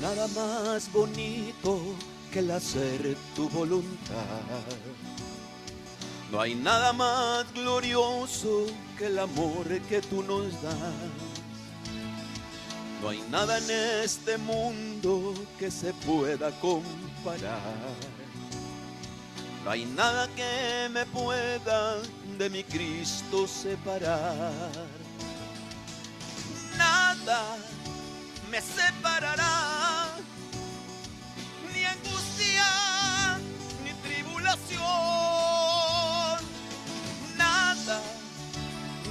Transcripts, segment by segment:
nada más bonito que el hacer tu voluntad. No hay nada más glorioso que el amor que tú nos das. No hay nada en este mundo que se pueda comparar. No hay nada que me pueda de mi Cristo separar. Nada me separará, ni angustia, ni tribulación. Nada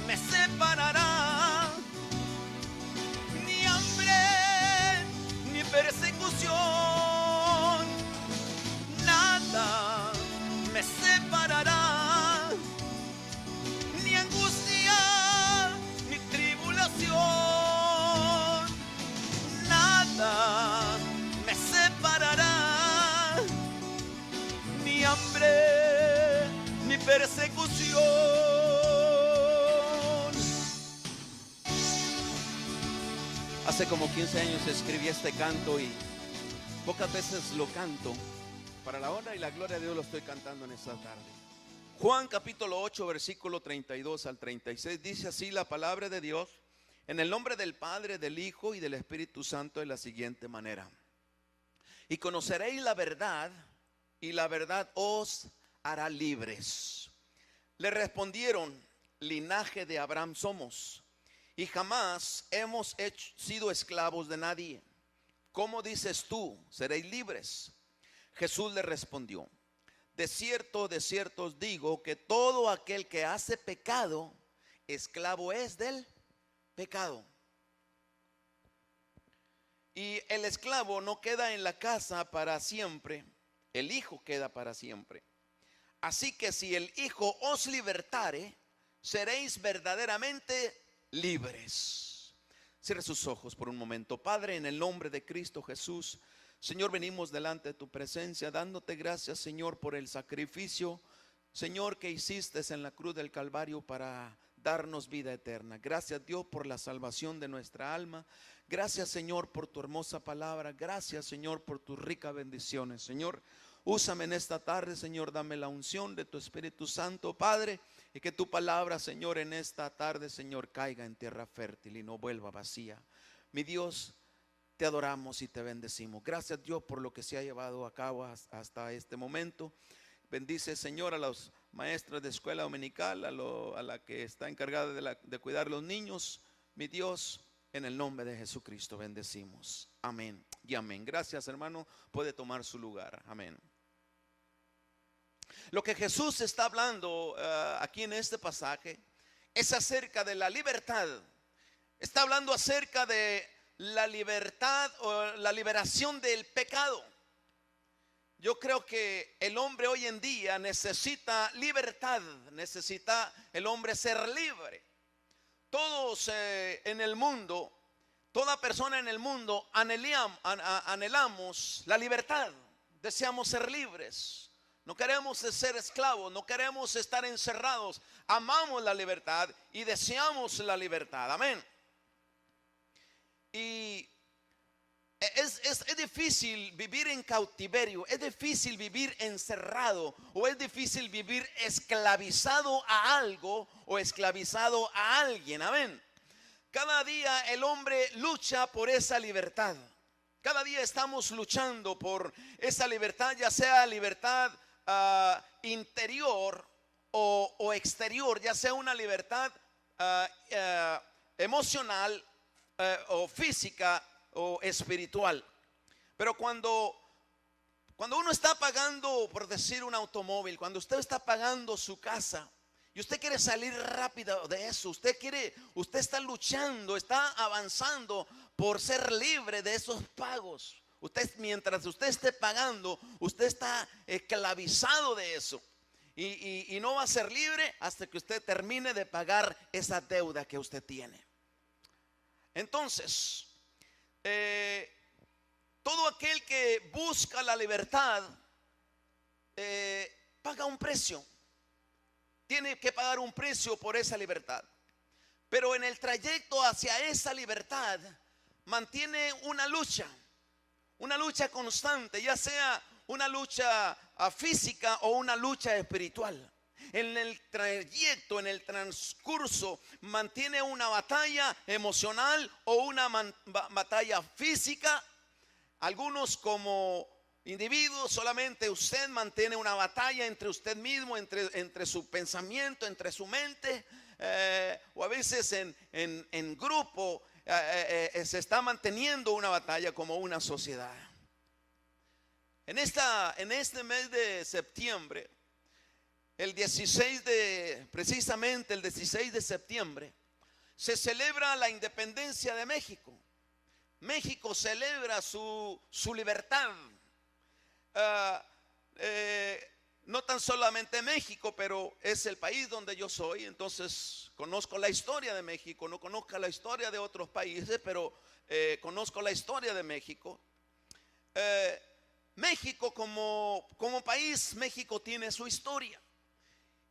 me separará, ni hambre, ni persecución. Nada me separará, ni angustia, ni tribulación. Nada me separará, ni hambre, ni persecución. Hace como 15 años escribí este canto y pocas veces lo canto. Para la honra y la gloria de Dios lo estoy cantando en esta tarde. Juan capítulo 8 versículo 32 al 36 dice así la palabra de Dios: en el nombre del Padre, del Hijo y del Espíritu Santo, de la siguiente manera: y conoceréis la verdad, y la verdad os hará libres. Le respondieron: linaje de Abraham somos, y jamás hemos sido esclavos de nadie. ¿Cómo dices tú, seréis libres? Jesús le respondió: de cierto os digo que todo aquel que hace pecado, esclavo es del pecado. Y el esclavo no queda en la casa para siempre, el Hijo queda para siempre. Así que si el Hijo os libertare, seréis verdaderamente libres. Cierre sus ojos por un momento. Padre, en el nombre de Cristo Jesús, Señor, venimos delante de tu presencia dándote gracias, Señor, por el sacrificio, Señor, que hiciste en la cruz del Calvario para darnos vida eterna. Gracias, Dios, por la salvación de nuestra alma. Gracias, Señor, por tu hermosa palabra. Gracias, Señor, por tus ricas bendiciones. Señor, úsame en esta tarde, Señor, dame la unción de tu Espíritu Santo, Padre, y que tu palabra, Señor, en esta tarde, Señor, caiga en tierra fértil y no vuelva vacía. Mi Dios, te adoramos y te bendecimos. Gracias, Dios, por lo que se ha llevado a cabo hasta este momento. Bendice, Señor, a los maestros de escuela dominical, a la que está encargada de cuidar a los niños. Mi Dios, en el nombre de Jesucristo bendecimos. Amén y amén. Gracias, hermano. Puede tomar su lugar. Amén. Lo que Jesús está hablando aquí en este pasaje es acerca de la libertad. Está hablando acerca de la libertad o la liberación del pecado. Yo creo que el hombre hoy en día necesita libertad, necesita el hombre ser libre. Todos en el mundo, toda persona en el mundo anhelamos la libertad, deseamos ser libres. No queremos ser esclavos, no queremos estar encerrados. Amamos la libertad y deseamos la libertad. Amén. Y es difícil vivir en cautiverio, es difícil vivir encerrado, o es difícil vivir esclavizado a algo o esclavizado a alguien. Amén. Cada día el hombre lucha por esa libertad. Cada día estamos luchando por esa libertad, ya sea libertad interior o exterior, ya sea una libertad emocional o física o espiritual. Pero cuando uno está pagando, por decir, un automóvil, cuando usted está pagando su casa y usted quiere salir rápido de eso, usted está luchando, está avanzando por ser libre de esos pagos. Mientras usted esté pagando, usted está esclavizado de eso. Y no va a ser libre hasta que usted termine de pagar esa deuda que usted tiene. Entonces, todo aquel que busca la libertad paga un precio. Tiene que pagar un precio por esa libertad. Pero en el trayecto hacia esa libertad mantiene una lucha. una lucha constante, ya sea una lucha física o una lucha espiritual. En el trayecto, en el transcurso, mantiene una batalla emocional o una batalla física. Algunos como individuos, solamente usted mantiene una batalla entre usted mismo, entre su pensamiento, entre su mente, o a veces en grupo se está manteniendo una batalla como una sociedad. En este mes de septiembre, precisamente el 16 de septiembre, se celebra la independencia de México. México celebra su libertad. No tan solamente México, pero es el país donde yo soy, entonces conozco la historia de México. No conozco la historia de otros países, pero conozco la historia de México. México como país, México tiene su historia.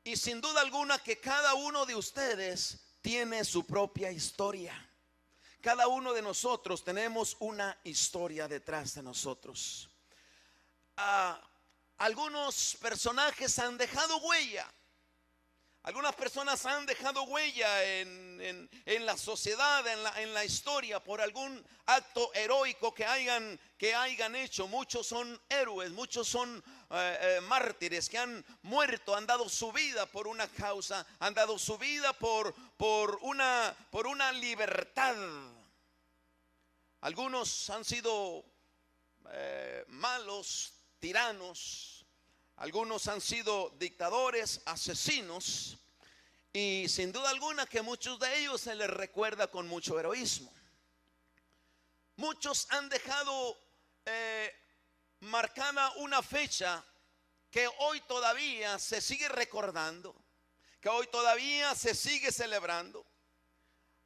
Y sin duda alguna que cada uno de ustedes tiene su propia historia. Cada uno de nosotros tenemos una historia detrás de nosotros. Algunos personajes han dejado huella. Algunas personas han dejado huella en la sociedad, en la historia, por algún acto heroico que hayan hecho. Muchos son héroes, muchos son mártires que han muerto, han dado su vida por una causa, han dado su vida por una libertad. Algunos han sido malos, tiranos. Algunos han sido dictadores, asesinos, y sin duda alguna que muchos de ellos se les recuerda con mucho heroísmo. Muchos han dejado marcada una fecha que hoy todavía se sigue recordando, que hoy todavía se sigue celebrando.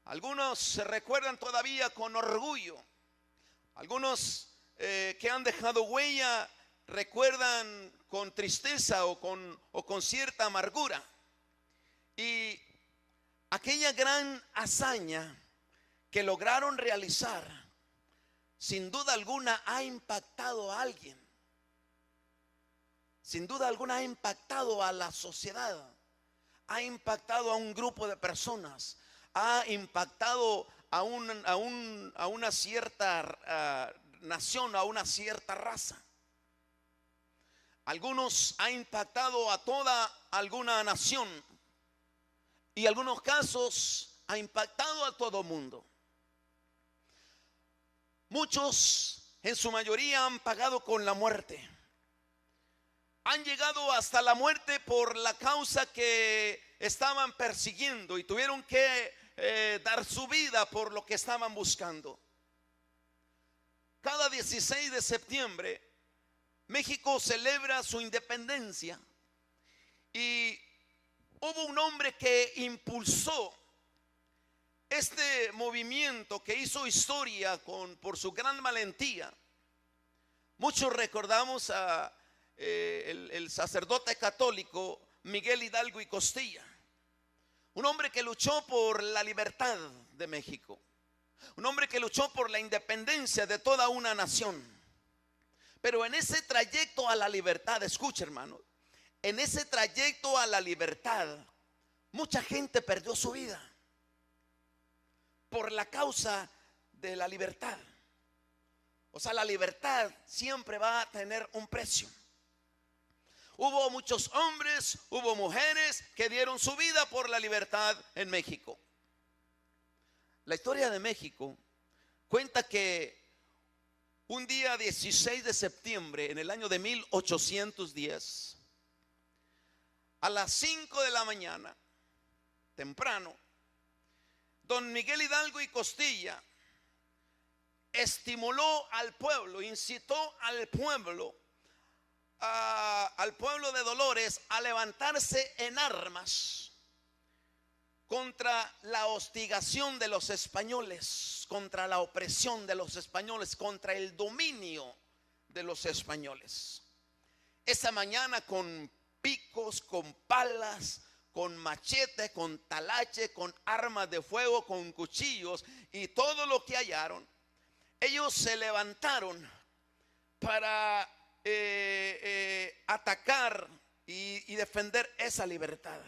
Algunos se recuerdan todavía con orgullo. Algunos que han dejado huella recuerdan con tristeza o con cierta amargura. Y aquella gran hazaña que lograron realizar, sin duda alguna ha impactado a alguien. Sin duda alguna ha impactado a la sociedad, ha impactado a un grupo de personas, ha impactado a una cierta nación, a una cierta raza. Algunos ha impactado a toda alguna nación, y en algunos casos ha impactado a todo mundo. Muchos, en su mayoría, han pagado con la muerte. Han llegado hasta la muerte por la causa que estaban persiguiendo y tuvieron que dar su vida por lo que estaban buscando. Cada 16 de septiembre México celebra su independencia, y hubo un hombre que impulsó este movimiento, que hizo historia por su gran valentía. Muchos recordamos a el sacerdote católico Miguel Hidalgo y Costilla, un hombre que luchó por la libertad de México, un hombre que luchó por la independencia de toda una nación. Pero en ese trayecto a la libertad, escucha hermano, en ese trayecto a la libertad, mucha gente perdió su vida por la causa de la libertad. O sea, la libertad siempre va a tener un precio. Hubo muchos hombres, hubo mujeres que dieron su vida por la libertad en México. La historia de México cuenta que un día 16 de septiembre en el año de 1810, a las 5 de la mañana, temprano, don Miguel Hidalgo y Costilla estimuló al pueblo, incitó al pueblo de Dolores a levantarse en armas contra la hostigación de los españoles, contra la opresión de los españoles, contra el dominio de los españoles. Esa mañana, con picos, con palas, con machete, con talache, con armas de fuego, con cuchillos y todo lo que hallaron, ellos se levantaron para atacar y defender esa libertad.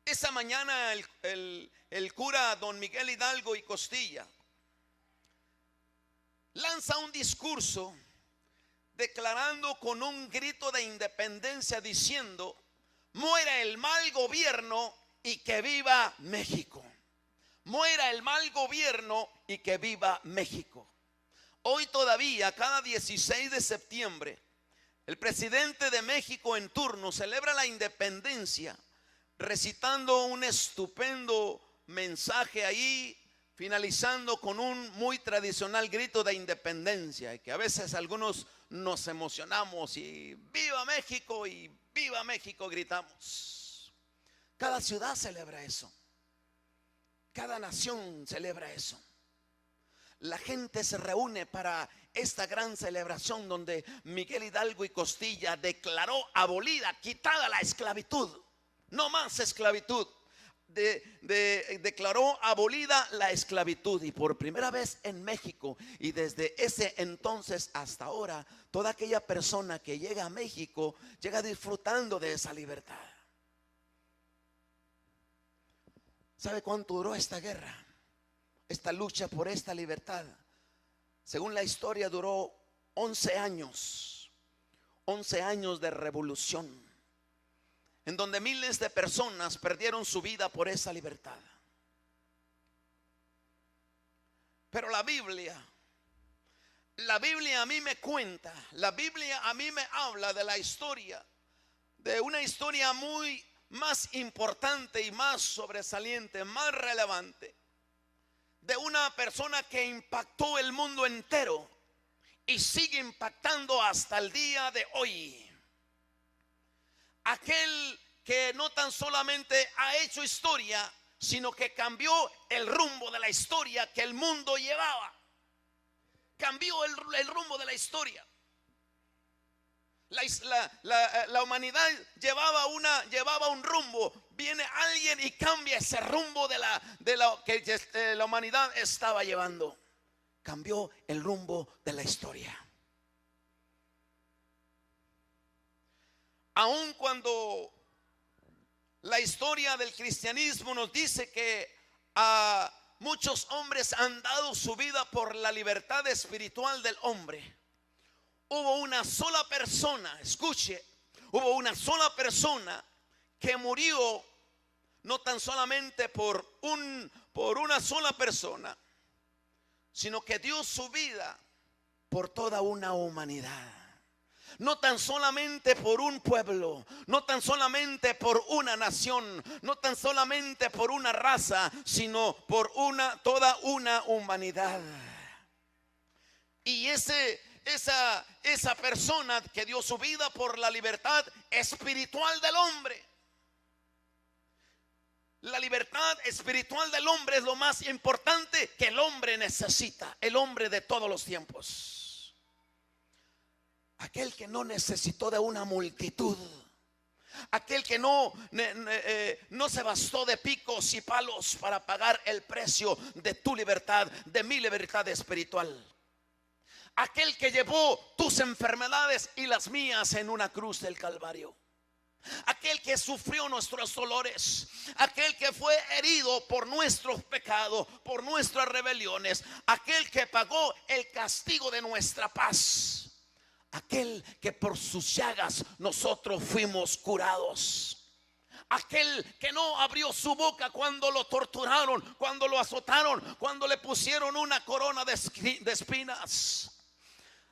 Esa mañana el cura don Miguel Hidalgo y Costilla lanza un discurso declarando con un grito de independencia diciendo: muera el mal gobierno y que viva México. Muera el mal gobierno y que viva México. Hoy todavía, cada 16 de septiembre, el presidente de México en turno celebra la independencia recitando un estupendo mensaje ahí, finalizando con un muy tradicional grito de independencia, y que a veces algunos nos emocionamos y viva México gritamos. Cada ciudad celebra eso, cada nación celebra eso. La gente se reúne para esta gran celebración donde Miguel Hidalgo y Costilla declaró abolida, quitada la esclavitud. No más esclavitud. Declaró abolida la esclavitud, y por primera vez en México, y desde ese entonces hasta ahora, toda aquella persona que llega a México llega disfrutando de esa libertad. ¿Sabe cuánto duró esta guerra? Esta lucha por esta libertad, según la historia, duró 11 años. 11 años de revolución, en donde miles de personas perdieron su vida por esa libertad. Pero la Biblia a mí me cuenta, la Biblia a mí me habla de la historia, de una historia muy más importante y más sobresaliente, más relevante, de una persona que impactó el mundo entero y sigue impactando hasta el día de hoy. Aquel que no tan solamente ha hecho historia, sino que cambió el rumbo de la historia que el mundo llevaba. Cambió el rumbo de la historia. La humanidad llevaba un rumbo. Viene alguien y cambia ese rumbo de lo que la humanidad estaba llevando. Cambió el rumbo de la historia. Aun cuando la historia del cristianismo nos dice que a muchos hombres han dado su vida por la libertad espiritual del hombre, hubo una sola persona, escuche, hubo una sola persona que murió, no tan solamente por una sola persona, sino que dio su vida por toda una humanidad. No tan solamente por un pueblo, no tan solamente por una nación, no tan solamente por una raza, sino por toda una humanidad. Y esa persona que dio su vida por la libertad espiritual del hombre. La libertad espiritual del hombre es lo más importante que el hombre necesita, el hombre de todos los tiempos. Aquel que no necesitó de una multitud, aquel que no se bastó de picos y palos para pagar el precio de tu libertad, de mi libertad espiritual. Aquel que llevó tus enfermedades y las mías en una cruz del Calvario. Aquel que sufrió nuestros dolores, aquel que fue herido por nuestros pecados, por nuestras rebeliones, aquel que pagó el castigo de nuestra paz. Aquel que por sus llagas nosotros fuimos curados. Aquel que no abrió su boca cuando lo torturaron, cuando lo azotaron, cuando le pusieron una corona de espinas.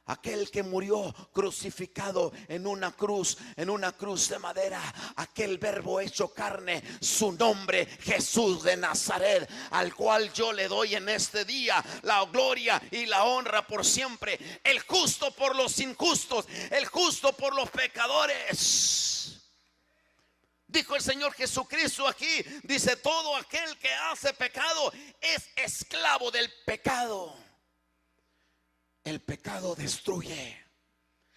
Aquel que murió crucificado en una cruz de madera. Aquel verbo hecho carne, su nombre Jesús de Nazaret, al cual yo le doy en este día la gloria y la honra por siempre. El justo por los injustos, el justo por los pecadores. Dijo el Señor Jesucristo aquí, dice: todo aquel que hace pecado es esclavo del pecado. El pecado destruye.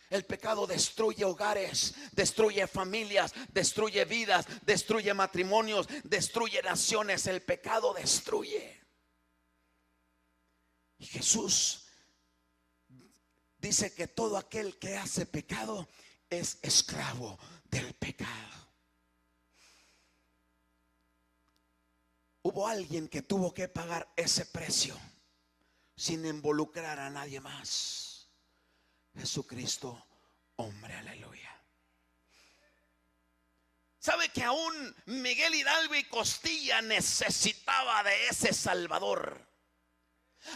El pecado destruye hogares, destruye familias, destruye vidas, destruye matrimonios, destruye naciones. El pecado destruye. Y Jesús dice que todo aquel que hace pecado es esclavo del pecado. Hubo alguien que tuvo que pagar ese precio sin involucrar a nadie más. Jesucristo, hombre, aleluya. ¿Sabe que aún Miguel Hidalgo y Costilla necesitaba de ese Salvador?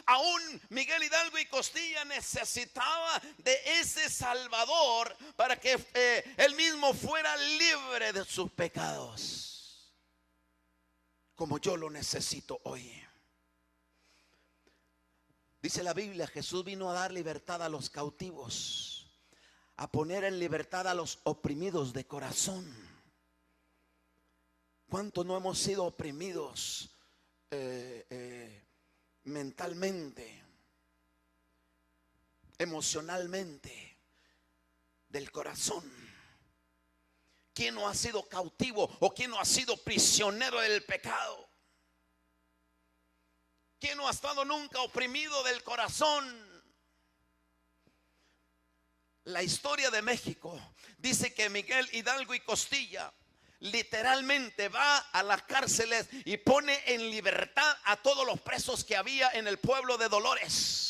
Aún Miguel Hidalgo y Costilla necesitaba de ese Salvador para que él mismo fuera libre de sus pecados, como yo lo necesito hoy. Dice la Biblia, Jesús vino a dar libertad a los cautivos, a poner en libertad a los oprimidos de corazón. ¿Cuánto no hemos sido oprimidos mentalmente, emocionalmente, del corazón? ¿Quién no ha sido cautivo o quién no ha sido prisionero del pecado? ¿Quién no ha estado nunca oprimido del corazón? La historia de México dice que Miguel Hidalgo y Costilla literalmente va a las cárceles y pone en libertad a todos los presos que había en el pueblo de Dolores.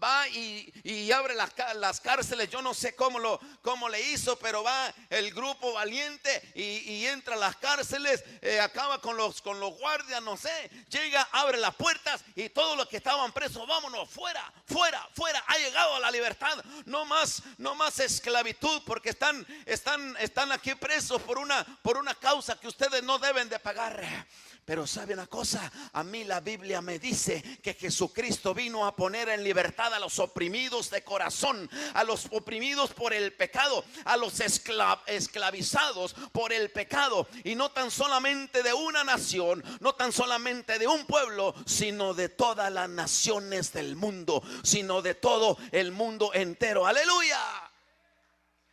Va y abre las cárceles. Yo no sé cómo le hizo, pero va el grupo valiente y entra a las cárceles, acaba con los guardias, no sé, llega, abre las puertas y todos los que estaban presos, vámonos, fuera, fuera, fuera. Ha llegado a la libertad. No más esclavitud, porque están aquí presos por una causa que ustedes no deben de pagar. Pero ¿sabe una cosa? A mí la Biblia me dice que Jesucristo vino a poner en libertad a los oprimidos de corazón, a los oprimidos por el pecado, a los esclavizados por el pecado. Y no tan solamente de una nación, no tan solamente de un pueblo, sino de todas las naciones del mundo, sino de todo el mundo entero. ¡Aleluya!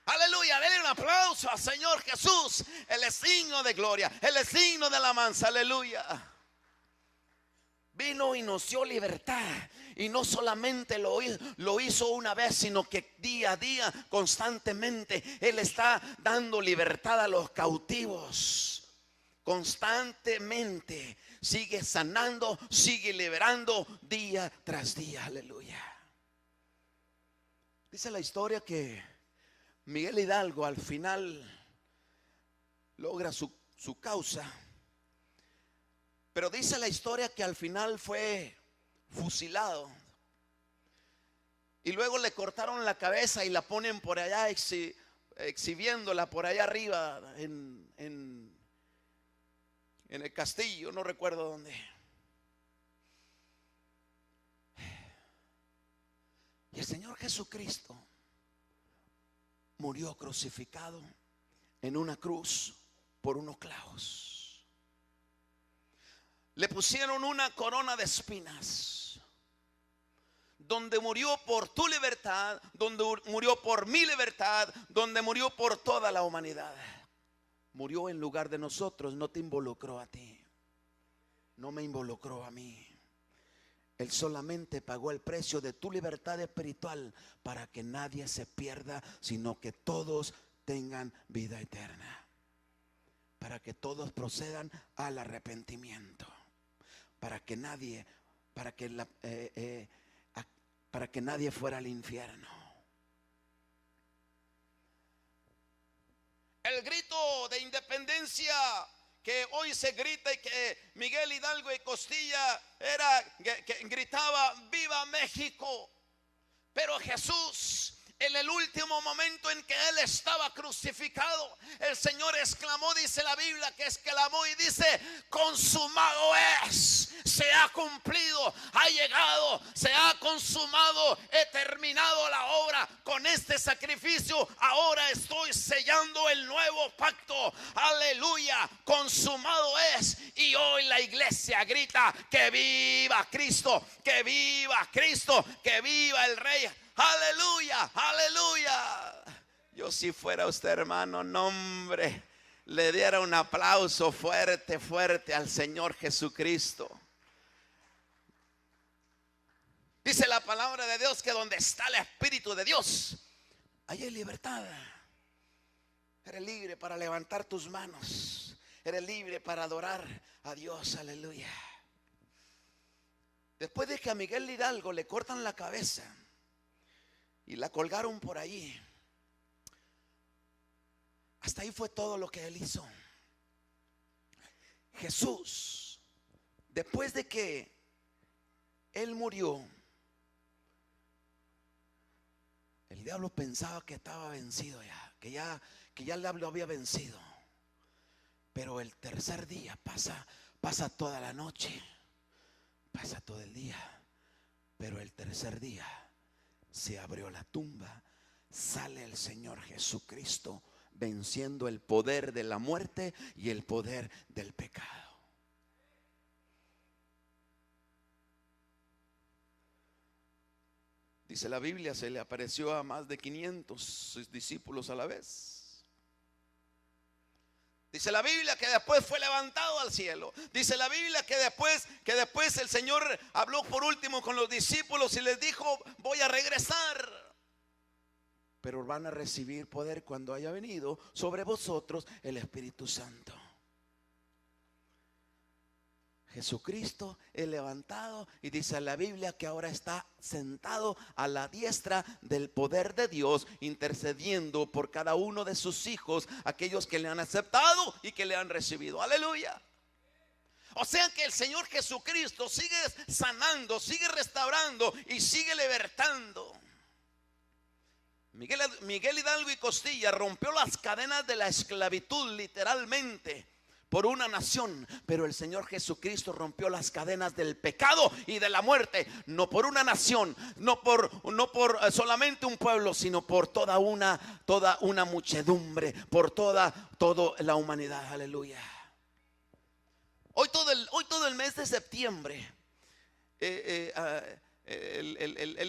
Aleluya, denle un aplauso al Señor Jesús. Él es signo de gloria, Él es signo de alabanza, aleluya. Vino y nos dio libertad. Y no solamente lo hizo una vez, sino que día a día, constantemente, Él está dando libertad a los cautivos. Constantemente sigue sanando, sigue liberando día tras día, aleluya. Dice la historia que Miguel Hidalgo al final logra su causa, pero dice la historia que al final fue fusilado y luego le cortaron la cabeza y la ponen por allá exhibiéndola por allá arriba en el castillo, no recuerdo dónde. Y el Señor Jesucristo murió crucificado en una cruz por unos clavos. Le pusieron una corona de espinas, donde murió por tu libertad, donde murió por mi libertad, donde murió por toda la humanidad. Murió en lugar de nosotros, no te involucró a ti, no me involucró a mí. Él solamente pagó el precio de tu libertad espiritual para que nadie se pierda, sino que todos tengan vida eterna. Para que todos procedan al arrepentimiento. Para que nadie fuera al infierno. El grito de independencia que hoy se grita y que Miguel Hidalgo y Costilla que gritaba ¡Viva México! Pero Jesús, en el último momento en que Él estaba crucificado, el Señor exclamó, dice la Biblia, que exclamó y dice: consumado es, se ha cumplido, ha llegado, se ha consumado, he terminado la obra con este sacrificio. Ahora estoy sellando el nuevo pacto, aleluya, consumado es. Y hoy la iglesia grita que viva Cristo, que viva Cristo, que viva el Rey. Aleluya, aleluya. Yo si fuera usted, hermano, no hombre, le diera un aplauso fuerte, fuerte al Señor Jesucristo. Dice la palabra de Dios que donde está el Espíritu de Dios, ahí hay libertad. Eres libre para levantar tus manos. Eres libre para adorar a Dios. Aleluya. Después de que a Miguel Hidalgo le cortan la cabeza y la colgaron por ahí, hasta ahí fue todo lo que él hizo. Jesús, después de que él murió, el diablo pensaba que estaba vencido ya, que ya el diablo había vencido. Pero el tercer día pasa toda la noche, pasa todo el día, pero el tercer día se abrió la tumba, sale el Señor Jesucristo venciendo el poder de la muerte y el poder del pecado. Dice la Biblia, se le apareció a más de 500 sus discípulos a la vez. Dice la Biblia que después fue levantado al cielo. Dice la Biblia que después el Señor habló por último con los discípulos y les dijo: voy a regresar, pero van a recibir poder cuando haya venido sobre vosotros el Espíritu Santo. Jesucristo es levantado y dice la Biblia que ahora está sentado a la diestra del poder de Dios, intercediendo por cada uno de sus hijos, aquellos que le han aceptado y que le han recibido. Aleluya. O sea que el Señor Jesucristo sigue sanando, sigue restaurando y sigue libertando. Miguel Hidalgo y Costilla rompió las cadenas de la esclavitud literalmente por una nación, pero el Señor Jesucristo rompió las cadenas del pecado y de la muerte, no por una nación, no por solamente un pueblo, sino por toda una muchedumbre, por toda la humanidad. Aleluya. Hoy todo el mes de septiembre, el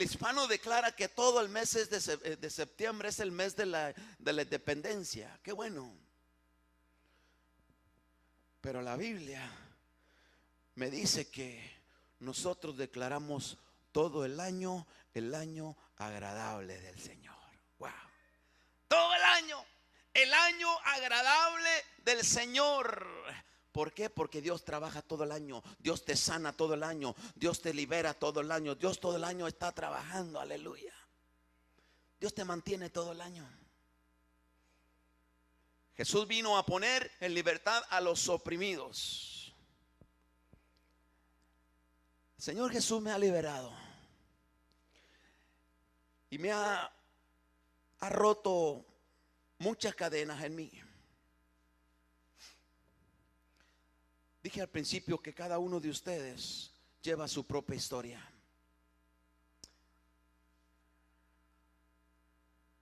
hispano declara que todo el mes de septiembre es el mes de la independencia. Qué bueno. Pero la Biblia me dice que nosotros declaramos todo el año agradable del Señor. Wow. Todo el año agradable del Señor. ¿Por qué? Porque Dios trabaja todo el año. Dios te sana todo el año. Dios te libera todo el año. Dios todo el año está trabajando. Aleluya. Dios te mantiene todo el año. Jesús vino a poner en libertad a los oprimidos. El Señor Jesús me ha liberado y me ha roto muchas cadenas en mí. Dije al principio que cada uno de ustedes lleva su propia historia.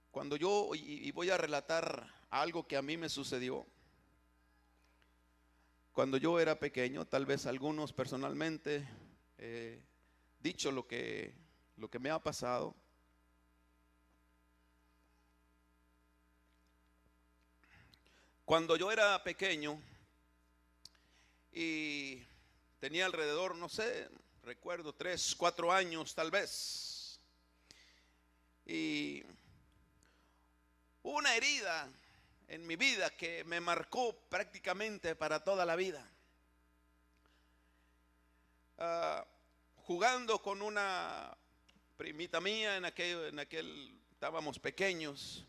Cuando yo, y voy a relatar algo que a mí me sucedió cuando yo era pequeño, tal vez algunos personalmente dicho lo que me ha pasado. Cuando yo era pequeño y tenía alrededor, no sé, recuerdo 3, 4 años tal vez, y hubo una herida en mi vida que me marcó prácticamente para toda la vida. Jugando con una primita mía en aquel estábamos pequeños.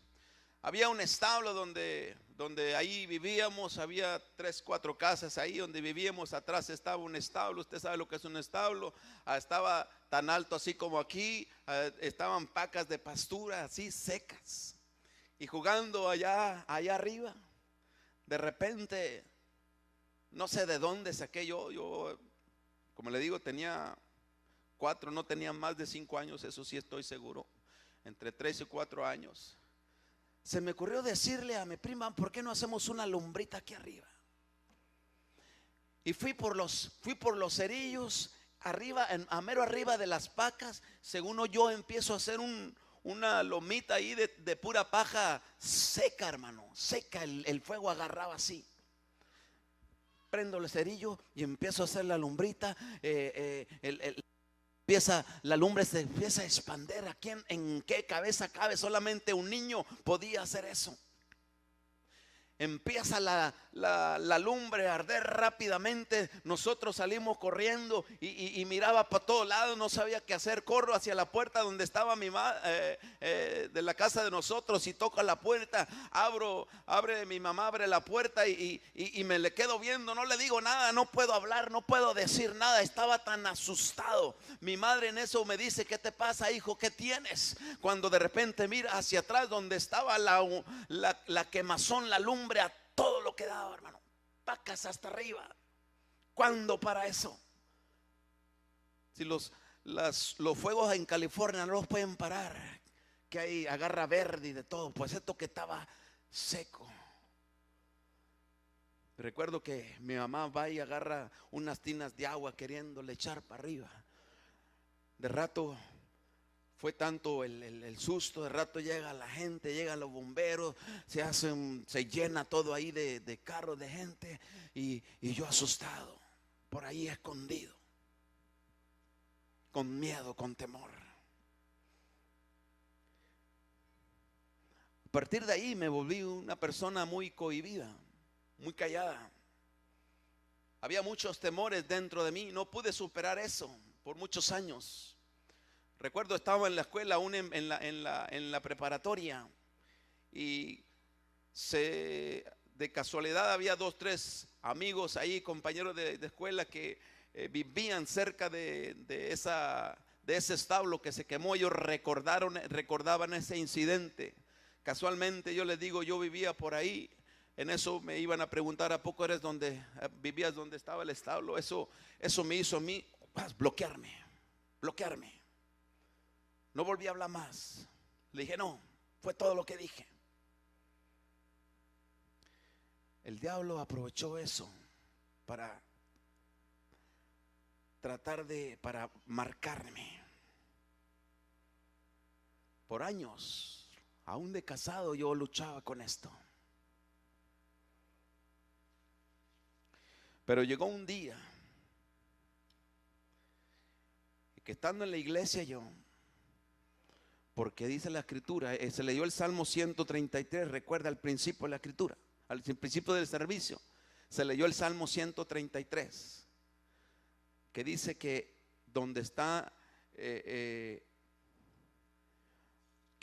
Había un establo donde ahí vivíamos, había 3, 4 casas ahí donde vivíamos. Atrás estaba un establo, usted sabe lo que es un establo. Estaba tan alto así como aquí, estaban pacas de pastura así secas. Y jugando allá arriba, de repente, no sé de dónde saqué yo, como le digo, tenía 4, no tenía más de 5 años, eso sí estoy seguro, entre 3 y 4 años. Se me ocurrió decirle a mi prima: ¿por qué no hacemos una lumbrita aquí arriba? Y fui por los cerillos, arriba, a mero arriba de las pacas. Según yo empiezo a hacer una lomita ahí de pura paja seca, hermano, seca. El fuego agarraba así. Prendo el cerillo y empiezo a hacer la lumbrita. La lumbre se empieza a expandir. ¿A quién, en qué cabeza cabe? Solamente un niño podía hacer eso. Empieza la lumbre a arder rápidamente. Nosotros salimos corriendo y miraba para todos lados, no sabía qué hacer. Corro hacia la puerta donde estaba mi madre, de la casa de nosotros, y toco la puerta. Mi mamá abre la puerta y me le quedo viendo. No le digo nada, no puedo hablar, no puedo decir nada. Estaba tan asustado. Mi madre en eso me dice: ¿qué te pasa, hijo? ¿Qué tienes? Cuando de repente mira hacia atrás donde estaba la quemazón, la lumbre a todo lo que daba, hermano, pacas hasta arriba. ¿Cuándo para eso? Si los fuegos en California no los pueden parar, que hay agarra verde y de todo, pues esto que estaba seco. Recuerdo que mi mamá va y agarra unas tinas de agua queriéndole echar para arriba. De rato fue tanto el susto, de rato llega la gente, llegan los bomberos, se llena todo ahí de carros, de gente, y yo asustado, por ahí escondido, con miedo, con temor. A partir de ahí me volví una persona muy cohibida, muy callada. Había muchos temores dentro de mí, no pude superar eso por muchos años. Recuerdo, estaba en la escuela, aún en la preparatoria, y de casualidad había 2, 3 amigos ahí, compañeros de escuela, que vivían cerca de ese establo que se quemó. Ellos recordaban ese incidente. Casualmente yo les digo, yo vivía por ahí. En eso me iban a preguntar: ¿a poco vivías donde estaba el establo? Eso me hizo a mí bloquearme. No volví a hablar más. Le dije: no, fue todo lo que dije. El diablo aprovechó eso para para marcarme. Por años, aún de casado, yo luchaba con esto. Pero llegó un día que, estando en la iglesia yo, porque dice la escritura, se leyó el Salmo 133, recuerda, al principio de la escritura, al principio del servicio, se leyó el Salmo 133, que dice que donde está, que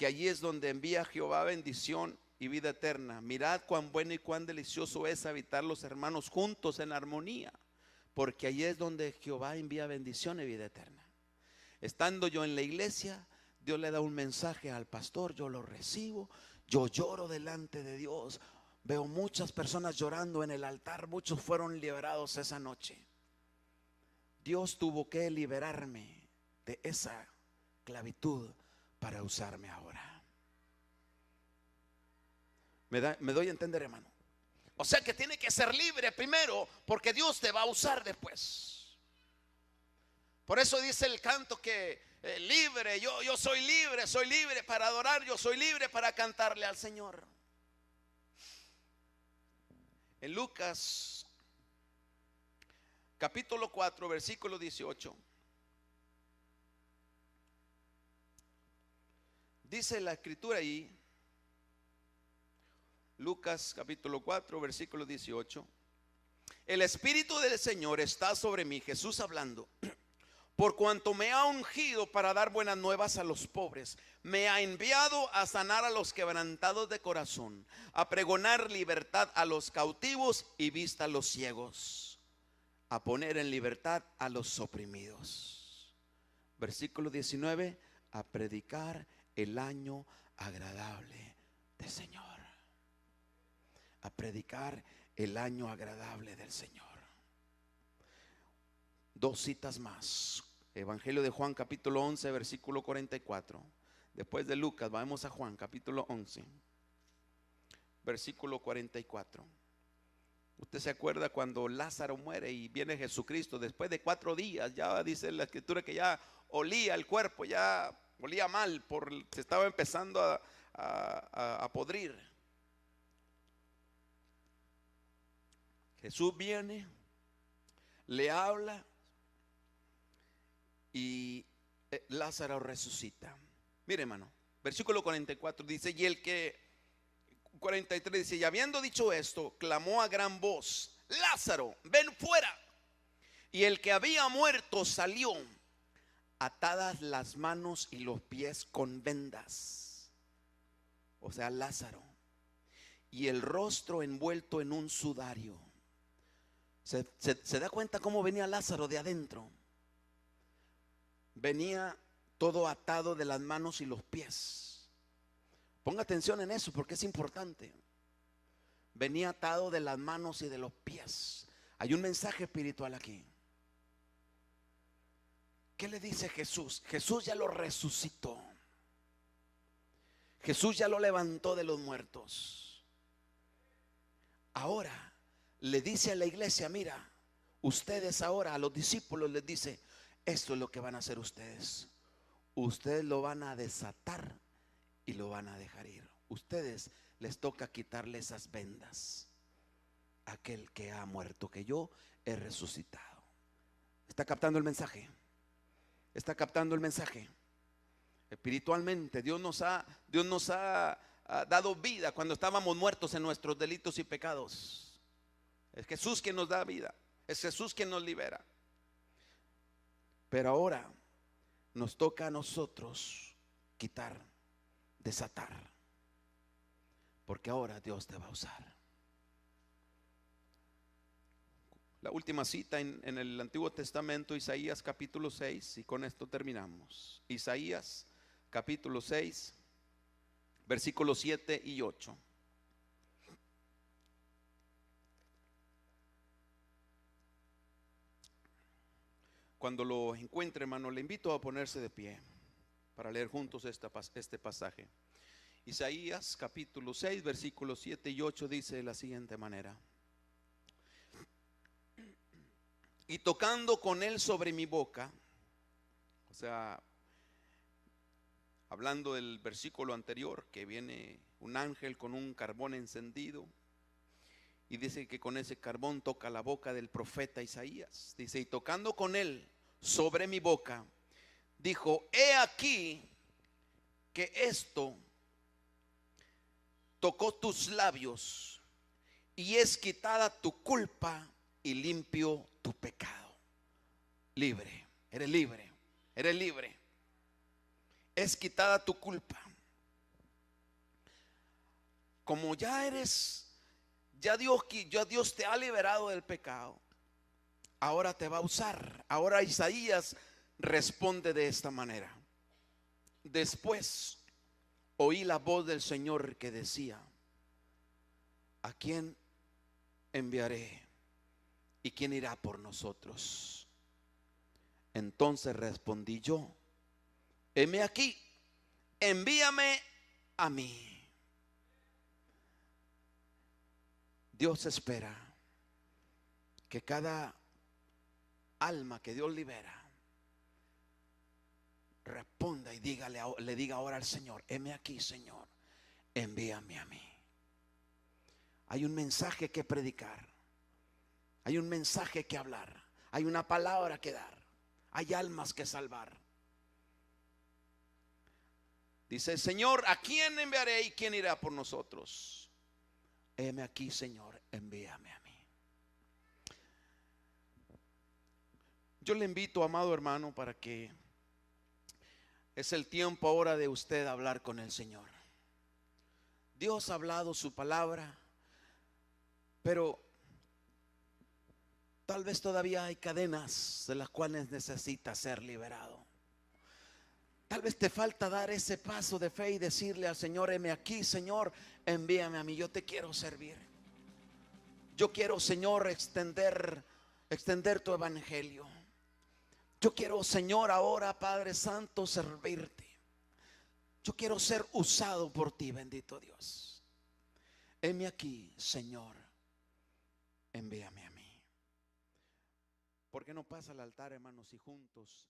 allí es donde envía Jehová bendición y vida eterna. Mirad cuán bueno y cuán delicioso es habitar los hermanos juntos en armonía, porque allí es donde Jehová envía bendición y vida eterna. Estando yo en la iglesia, Dios le da un mensaje al pastor, yo lo recibo, yo lloro delante de Dios. Veo muchas personas llorando en el altar, muchos fueron liberados esa noche. Dios tuvo que liberarme de esa esclavitud para usarme ahora. Me doy a entender, hermano. O sea que tiene que ser libre primero, porque Dios te va a usar después. Por eso dice el canto que libre, yo soy libre para adorar, yo soy libre para cantarle al Señor. En Lucas capítulo 4, versículo 18, dice la escritura ahí, Lucas capítulo 4, versículo 18: el Espíritu del Señor está sobre mí, Jesús hablando, por cuanto me ha ungido para dar buenas nuevas a los pobres, me ha enviado a sanar a los quebrantados de corazón, a pregonar libertad a los cautivos y vista a los ciegos, a poner en libertad a los oprimidos. Versículo 19: a predicar el año agradable del Señor. A predicar el año agradable del Señor. 2 citas más. Evangelio de Juan capítulo 11, versículo 44. Después de Lucas vamos a Juan capítulo 11, versículo 44. Usted se acuerda cuando Lázaro muere y viene Jesucristo después de 4 días. Ya dice la escritura que ya olía el cuerpo, ya olía mal, se estaba empezando a podrir. Jesús viene, le habla y Lázaro resucita. Mire, hermano, versículo 44 dice, y el que 43 dice, y habiendo dicho esto, clamó a gran voz, Lázaro, ven fuera. Y el que había muerto salió, atadas las manos y los pies con vendas, o sea, Lázaro, y el rostro envuelto en un sudario. ¿Se da cuenta cómo venía Lázaro de adentro? Venía todo atado de las manos y los pies. Ponga atención en eso porque es importante. Venía atado de las manos y de los pies. Hay un mensaje espiritual aquí. ¿Qué le dice Jesús? Jesús ya lo resucitó. Jesús ya lo levantó de los muertos. Ahora le dice a la iglesia, mira, ustedes ahora, a los discípulos les dice, esto es lo que van a hacer ustedes. Ustedes lo van a desatar y lo van a dejar ir. Ustedes les toca quitarle esas vendas a aquel que ha muerto, que yo he resucitado. ¿Está captando el mensaje? ¿Está captando el mensaje? Espiritualmente Dios nos ha dado vida cuando estábamos muertos en nuestros delitos y pecados. Es Jesús quien nos da vida, es Jesús quien nos libera. Pero ahora nos toca a nosotros quitar, desatar, porque ahora Dios te va a usar. La última cita en el Antiguo Testamento, Isaías capítulo 6, y con esto terminamos. Isaías capítulo 6, versículos 7 y 8. Cuando lo encuentre, hermano, le invito a ponerse de pie para leer juntos este pasaje. Isaías capítulo 6, versículos 7 y 8 dice de la siguiente manera: y tocando con él sobre mi boca, o sea, hablando del versículo anterior, que viene un ángel con un carbón encendido, y dice que con ese carbón toca la boca del profeta Isaías. Dice, y tocando con él sobre mi boca, dijo, he aquí que esto tocó tus labios, y es quitada tu culpa y limpio tu pecado. Libre, eres libre, eres libre. Es quitada tu culpa. Como ya Dios te ha liberado del pecado, ahora te va a usar. Ahora Isaías responde de esta manera: después oí la voz del Señor que decía, ¿a quién enviaré? ¿Y quién irá por nosotros? Entonces respondí yo, heme aquí, envíame a mí. Dios espera que cada alma que Dios libera responda y le diga ahora al Señor, heme aquí, Señor, envíame a mí. Hay un mensaje que predicar, hay un mensaje que hablar, hay una palabra que dar, hay almas que salvar. Dice, Señor, ¿a quién enviaré y quién irá por nosotros? Heme aquí, Señor, envíame a mí. Yo le invito, amado hermano, para que es el tiempo ahora de usted hablar con el Señor. Dios ha hablado su palabra, pero tal vez todavía hay cadenas de las cuales necesita ser liberado. Tal vez te falta dar ese paso de fe y decirle al Señor, heme aquí, Señor, envíame a mí, yo te quiero servir. Yo quiero, Señor, extender tu evangelio. Yo quiero, Señor, ahora, Padre Santo, servirte. Yo quiero ser usado por ti, bendito Dios. Heme aquí, Señor, envíame a mí. ¿Por qué no pasa al altar, hermanos, y juntos